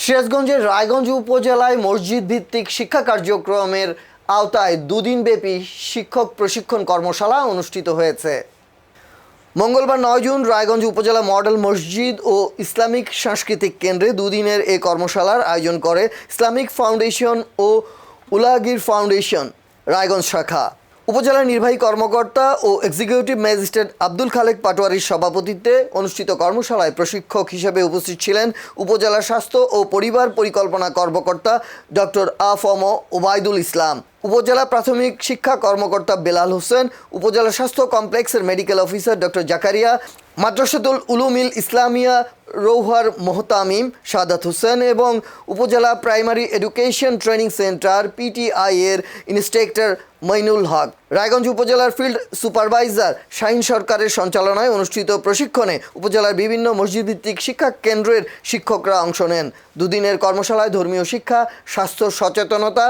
সিরাজগঞ্জের রায়গঞ্জ উপজেলায় মসজিদ ভিত্তিক শিক্ষা কার্যক্রমের আওতায় দুদিনব্যাপী শিক্ষক প্রশিক্ষণ কর্মশালা অনুষ্ঠিত হয়েছে। মঙ্গলবার ৯ জুন রায়গঞ্জ উপজেলা মডেল মসজিদ ও ইসলামিক সাংস্কৃতিক কেন্দ্রে দুদিনের এই কর্মশালার আয়োজন করে ইসলামিক ফাউন্ডেশন ও উলাগির ফাউন্ডেশন রায়গঞ্জ শাখা। উপজেলার নির্বাহী কর্মকর্তা ও এক্সিকিউটিভ ম্যাজিস্ট্রেট আব্দুল খালেক পাটোয়ারির সভাপতিত্বে অনুষ্ঠিত কর্মশালায় প্রশিক্ষক হিসেবে উপস্থিত ছিলেন উপজেলা স্বাস্থ্য ও পরিবার পরিকল্পনা কর্মকর্তা ডক্টর আ.ফ.ম. ওবায়দুল ইসলাম, উপজেলা প্রাথমিক শিক্ষা কর্মকর্তা বেলাল হোসেন, উপজেলা স্বাস্থ্য কমপ্লেক্সের medical officer doctor Zakaria, Madrasatul Ulumil Islamia রৌহার মোহতামিম সাদাত হোসেন এবং উপজেলা primary education training centre PTI এর ইন্সট্রাক্টর মইনুল হক। রায়গঞ্জ উপজেলার ফিল্ড সুপারভাইজার শাহিন সরকারের সঞ্চালনায় অনুষ্ঠিত প্রশিক্ষণে উপজেলার বিভিন্ন মসজিদভিত্তিক শিক্ষা কেন্দ্রের শিক্ষকরা অংশ নেন। দুদিনের কর্মশালায় ধর্মীয় শিক্ষা, স্বাস্থ্য সচেতনতা,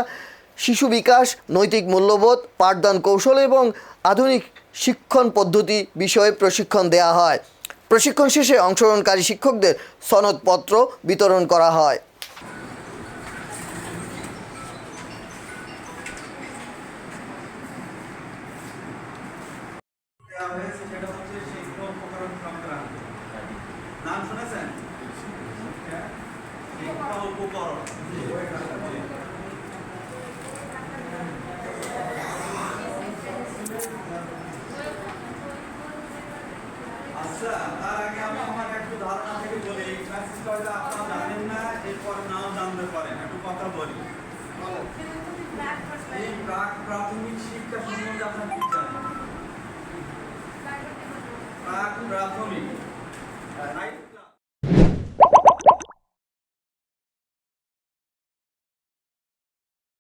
শিশু বিকাশ, নৈতিক মূল্যবোধ, পাঠদান কৌশল এবং আধুনিক শিক্ষণ পদ্ধতি বিষয়ে প্রশিক্ষণ দেওয়া হয়। প্রশিক্ষণ শেষে অংশগ্রহণকারী শিক্ষকদের সনদপত্র বিতরণ করা হয়। আচ্ছা, তার আগে আমি আমার একটু ধারণা থেকে বলি, এই মেসেজটা হয়তো আপনারা জানেন না, এরপর নাও জানতে পারেন। একটু কথা বলি। এই প্রাথমিক শিক্ষা সম্বন্ধে আপনারা কি জানেন? প্রাথমিক